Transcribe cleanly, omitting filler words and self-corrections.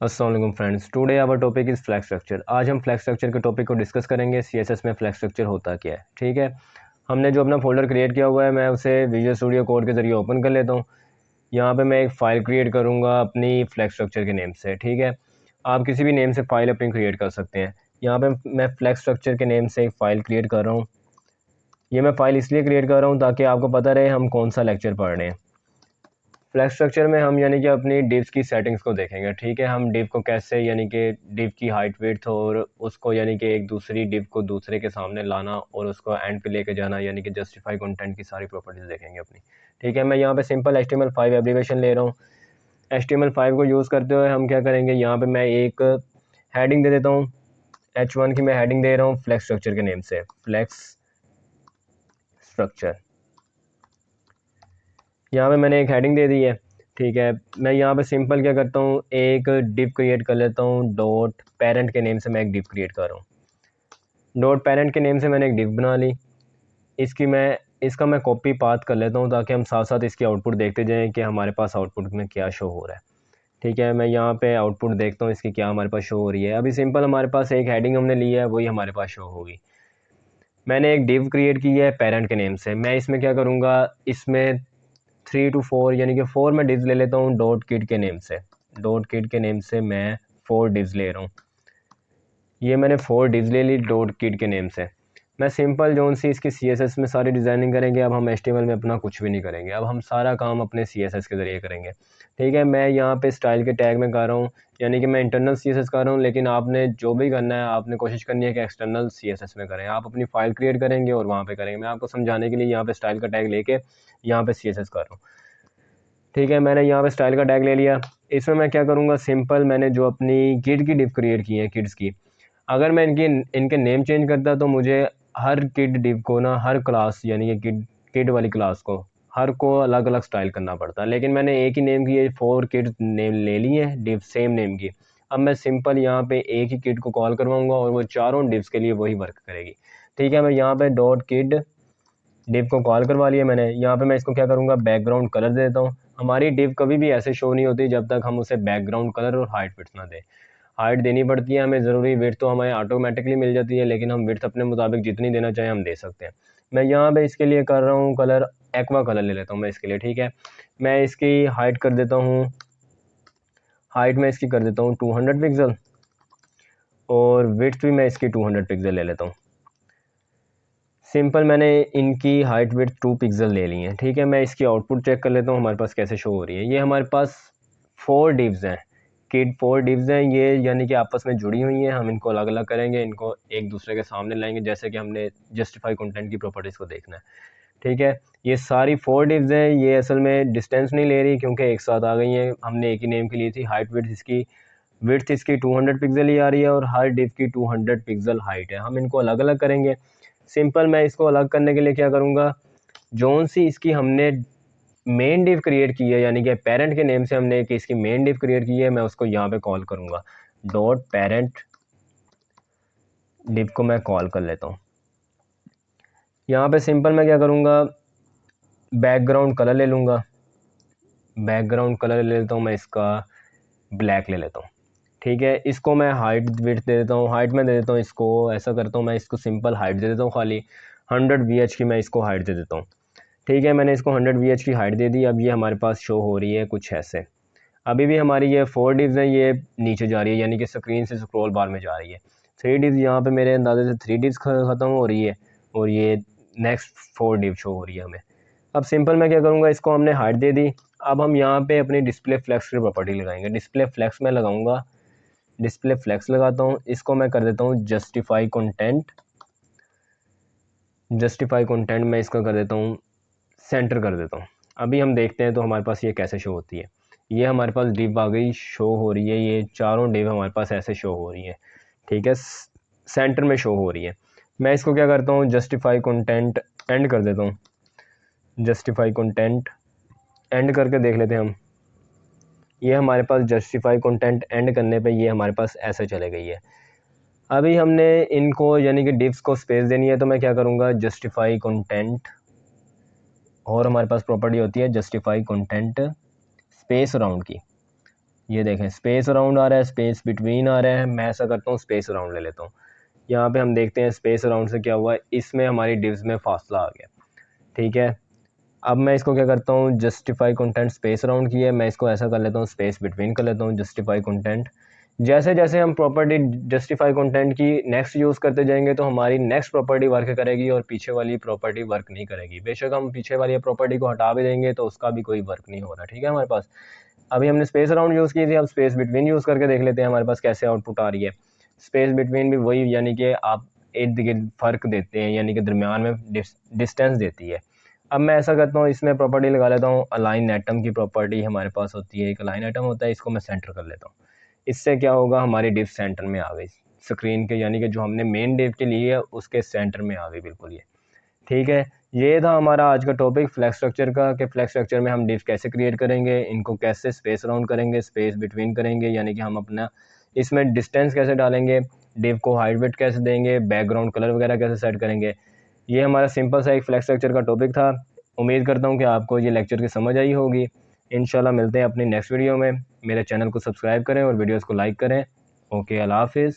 अस्सलाम वालेकुम friends, today our topic is flex structure. आज हम फ्लैग स्ट्रक्चर के टॉपिक को डिस्कस करेंगे। सीएसएस में फ्लैग स्ट्रक्चर होता क्या है। ठीक है, हमने जो अपना फोल्डर क्रिएट किया हुआ है मैं उसे विजुअल स्टूडियो कोड के ज़रिए ओपन कर लेता हूँ। यहाँ पे मैं एक फ़ाइल क्रिएट करूँगा अपनी फ्लैग स्ट्रक्चर के नेम से। ठीक है, आप किसी भी नेम से फ़ाइल अपनी क्रिएट कर सकते हैं। यहाँ पे मैं फ्लैग स्ट्रक्चर के नेम से एक फ़ाइल क्रिएट कर रहा हूँ। ये मैं फ़ाइल इसलिए क्रिएट कर रहा हूँ ताकि आपको पता रहे हम कौन सा लेक्चर पढ़ रहे हैं। फ्लैग स्ट्रक्चर में हम यानी कि अपनी डिव्स की सेटिंग्स को देखेंगे। ठीक है, हम डिव को कैसे यानी कि डिव की हाइट विड्थ और उसको यानी कि एक दूसरी डिव को दूसरे के सामने लाना और उसको एंड पे लेके जाना यानी कि जस्टिफाई कंटेंट की सारी प्रॉपर्टीज देखेंगे अपनी। ठीक है, मैं यहाँ पे सिंपल HTML5 एब्रीवेशन ले रहा हूँ। HTML5 को यूज़ करते हुए हम क्या करेंगे, यहाँ पे मैं एक हेडिंग दे देता हूँ। H1 की मैं हेडिंग दे रहा हूँ फ्लैग स्ट्रक्चर के नेम से, फ्लैक्स स्ट्रक्चर। यहाँ पे मैंने एक हेडिंग दे दी है। ठीक है, मैं यहाँ पे सिंपल क्या करता हूँ, एक डिव क्रिएट कर लेता हूँ। डॉट पेरेंट के नेम से मैं एक डिव क्रिएट कर रहा हूँ। डॉट पेरेंट के नेम से मैंने एक डिव बना ली। इसका मैं कॉपी पाथ कर लेता हूँ ताकि हम साथ साथ इसकी आउटपुट देखते जाएं कि हमारे पास आउटपुट में क्या शो हो रहा है। ठीक है, मैं यहाँ पे आउटपुट देखता हूँ इसकी क्या हमारे पास शो हो रही है। अभी सिंपल हमारे पास एक हेडिंग हमने ली है, वही हमारे पास शो होगी। मैंने एक डिव क्रिएट की है पेरेंट के नेम से। मैं इसमें क्या करूँगा, इसमें 3 to 4 यानी कि 4 मैं डिव्स ले लेता हूँ डॉट किड के नेम से। डॉट किड के नेम से मैं 4 डिव्स ले रहा हूँ। ये मैंने 4 डिव्स ले ली डॉट किड के नेम से। मैं सिंपल जोन सी इसकी CSS में सारी डिज़ाइनिंग करेंगे। अब हम HTML में अपना कुछ भी नहीं करेंगे, अब हम सारा काम अपने CSS के ज़रिए करेंगे। ठीक है, मैं यहाँ पे स्टाइल के टैग में कर रहा हूँ, यानी कि मैं इंटरनल CSS कर रहा हूँ, लेकिन आपने जो भी करना है आपने कोशिश करनी है कि एक्सटर्नल CSS में करें। आप अपनी फ़ाइल क्रिएट करेंगे और वहाँ पे करेंगे। मैं आपको समझाने के लिए यहाँ पे स्टाइल का टैग लेके यहाँ पे CSS कर रहा हूँ। ठीक है, मैंने यहाँ पे स्टाइल का टैग ले लिया। इसमें मैं क्या करूँगा, सिंपल मैंने जो अपनी किड की डिव क्रिएट की है किड्स की, अगर मैं इनके नेम चेंज करता तो मुझे हर किड डिव को ना, हर क्लास यानी कि किड किड वाली क्लास को हर को अलग अलग स्टाइल करना पड़ता। लेकिन मैंने एक ही नेम की 4 किड नेम ले ली है, डिव सेम नेम की। अब मैं सिंपल यहाँ पे एक ही किड को कॉल करवाऊँगा और वो चारों डिव्स के लिए वही वर्क करेगी। ठीक है, मैं यहाँ पे डॉट किड डिव को कॉल करवा लिया मैंने। यहाँ पे मैं इसको क्या करूँगा, बैकग्राउंड कलर दे देता हूँ। हमारी डिव कभी भी ऐसे शो नहीं होती जब तक हम उसे बैकग्राउंड कलर और हाइट विड्थ ना दें। हाइट देनी पड़ती है हमें ज़रूरी, विड्थ तो हमें ऑटोमेटिकली मिल जाती है, लेकिन हम विड्थ अपने मुताबिक जितनी देना चाहें हम दे सकते हैं। मैं यहाँ पे इसके लिए कर रहा हूँ कलर, एक्वा कलर ले लेता हूँ मैं इसके लिए। ठीक है, मैं इसकी हाइट कर देता हूँ, हाइट में इसकी कर देता हूँ 200 पिक्सल और विड्थ भी मैं इसकी 200 पिक्सल ले लेता हूँ। सिंपल मैंने इनकी हाइट विड्थ 2 पिक्सल ले ली हैं। ठीक है, मैं इसकी आउटपुट चेक कर लेता हूँ हमारे पास कैसे शो हो रही है। ये हमारे पास 4 डिव्स हैं, किड 4 डिव्स हैं ये, यानी कि आपस में जुड़ी हुई हैं। हम इनको अलग अलग करेंगे, इनको एक दूसरे के सामने लाएंगे, जैसे कि हमने जस्टिफाई कंटेंट की प्रॉपर्टीज़ को देखना है। ठीक है, ये सारी 4 डिव्स हैं। ये असल में डिस्टेंस नहीं ले रही क्योंकि एक साथ आ गई हैं। हमने एक ही नेम की ली थी। हाइट विड्थ इसकी 200 पिक्सल ही आ रही है और हर डिव की 200 पिक्सल हाइट है। हम इनको अलग अलग करेंगे। सिंपल मैं इसको अलग करने के लिए क्या करूँगा, जोन सी इसकी हमने मेन डिव क्रिएट की है, यानी कि पेरेंट के नेम से हमने एक इसकी मेन डिव क्रिएट की है, मैं उसको यहाँ पे कॉल करूँगा। डॉट पेरेंट डिव को मैं कॉल कर लेता हूँ। यहाँ पे सिंपल मैं क्या करूँगा, बैकग्राउंड कलर ले लूँगा। बैकग्राउंड कलर ले लेता हूँ मैं इसका ब्लैक ले लेता हूँ। ठीक है, इसको मैं हाइट विड्थ दे देता हूँ। हाइट में दे देता हूँ इसको, ऐसा करता हूँ मैं इसको सिंपल हाइट दे देता हूँ खाली 100 VH की मैं इसको हाइट दे देता हूँ। ठीक है, मैंने इसको 100 VH की हाइट दे दी। अब ये हमारे पास शो हो रही है कुछ ऐसे। अभी भी हमारी ये 4 डिव्स हैं, ये नीचे जा रही है यानी कि स्क्रीन से स्क्रॉल बार में जा रही है। 3 डिव्स यहाँ पे मेरे अंदाजे से 3 डिव्स ख़त्म हो रही है और ये नेक्स्ट 4 डिव शो हो रही है हमें। अब सिंपल मैं क्या करूँगा, इसको हमने हाइट दे दी। अब हम यहाँ पे अपनी डिस्प्ले फ्लेक्स की प्रॉपर्टी लगाएंगे। डिस्प्ले फ्लेक्स में लगाऊंगा, डिस्प्ले फ्लेक्स लगाता हूँ। इसको मैं कर देता हूँ जस्टिफाई कंटेंट। जस्टिफाई कंटेंट मैं इसका कर देता हूँ सेंटर कर देता हूँ। अभी हम देखते हैं तो हमारे पास ये कैसे शो होती है। ये हमारे पास डिव आ गई, शो हो रही है। ये चारों डिव हमारे पास ऐसे शो हो रही है। ठीक है, सेंटर में शो हो रही है। मैं इसको क्या करता हूँ, जस्टिफाई कंटेंट एंड कर देता हूँ। जस्टिफाई कंटेंट एंड करके देख लेते हैं हम। ये हमारे पास जस्टिफाई कंटेंट एंड करने पे ये हमारे पास ऐसे चले गई है। अभी हमने इनको यानी कि डिव्स को स्पेस देनी है, तो मैं क्या करूँगा, जस्टिफाई कंटेंट और हमारे पास प्रॉपर्टी होती है जस्टिफाई कंटेंट स्पेस राउंड की। ये देखें स्पेस अराउंड आ रहा है, स्पेस बिटवीन आ रहा है। मैं ऐसा करता हूँ स्पेस अराउंड ले लेता हूँ। यहाँ पे हम देखते हैं स्पेस अराउंड से क्या हुआ है, इसमें हमारी डिव्स में फासला आ गया। ठीक है, अब मैं इसको क्या करता हूँ, जस्टिफाई कंटेंट स्पेस अराउंड की है, मैं इसको ऐसा कर लेता हूँ स्पेस बिटवीन कर लेता हूँ, जस्टिफाई कंटेंट। जैसे जैसे हम प्रॉपर्टी जस्टिफाई कंटेंट की नेक्स्ट यूज़ करते जाएंगे तो हमारी नेक्स्ट प्रॉपर्टी वर्क करेगी और पीछे वाली प्रॉपर्टी वर्क नहीं करेगी। बेशक हम पीछे वाली प्रॉपर्टी को हटा भी देंगे तो उसका भी कोई वर्क नहीं हो रहा। ठीक है, हमारे पास अभी हमने स्पेस अराउंड यूज़ की थी, अब स्पेस बिटवीन यूज़ करके देख लेते हैं हमारे पास कैसे आउटपुट आ रही है। स्पेस बिटवीन भी वही, यानी कि आप इर्द गिर्द फ़र्क देते हैं, यानी कि दरमियान में डिस्टेंस देती है। अब मैं ऐसा करता हूँ, इसमें प्रॉपर्टी लगा लेता हूँ अलाइन एटम की प्रॉपर्टी हमारे पास होती है। एक अलाइन एटम होता है, इसको मैं सेंटर कर लेता हूँ। इससे क्या होगा, हमारी डिव सेंटर में आ गई स्क्रीन के, यानी कि जो हमने मेन डिव के लिए है उसके सेंटर में आ गई बिल्कुल ये। ठीक है, ये था हमारा आज का टॉपिक फ्लैग स्ट्रक्चर का, कि फ्लैग स्ट्रक्चर में हम डिव कैसे क्रिएट करेंगे, इनको कैसे स्पेस अराउंड करेंगे, स्पेस बिटवीन करेंगे, यानी कि हम अपना इसमें डिस्टेंस कैसे डालेंगे, डिव को हाइट वेट कैसे देंगे, बैकग्राउंड कलर वगैरह कैसे सेट करेंगे। ये हमारा सिंपल सा एक फ्लैग स्ट्रक्चर का टॉपिक था। उम्मीद करता हूँ कि आपको ये लेक्चर की समझ आई होगी। इंशाल्लाह मिलते हैं अपनी नेक्स्ट वीडियो में। मेरे चैनल को सब्सक्राइब करें और वीडियोज़ को लाइक करें। ओके, अल्लाह हाफिज़।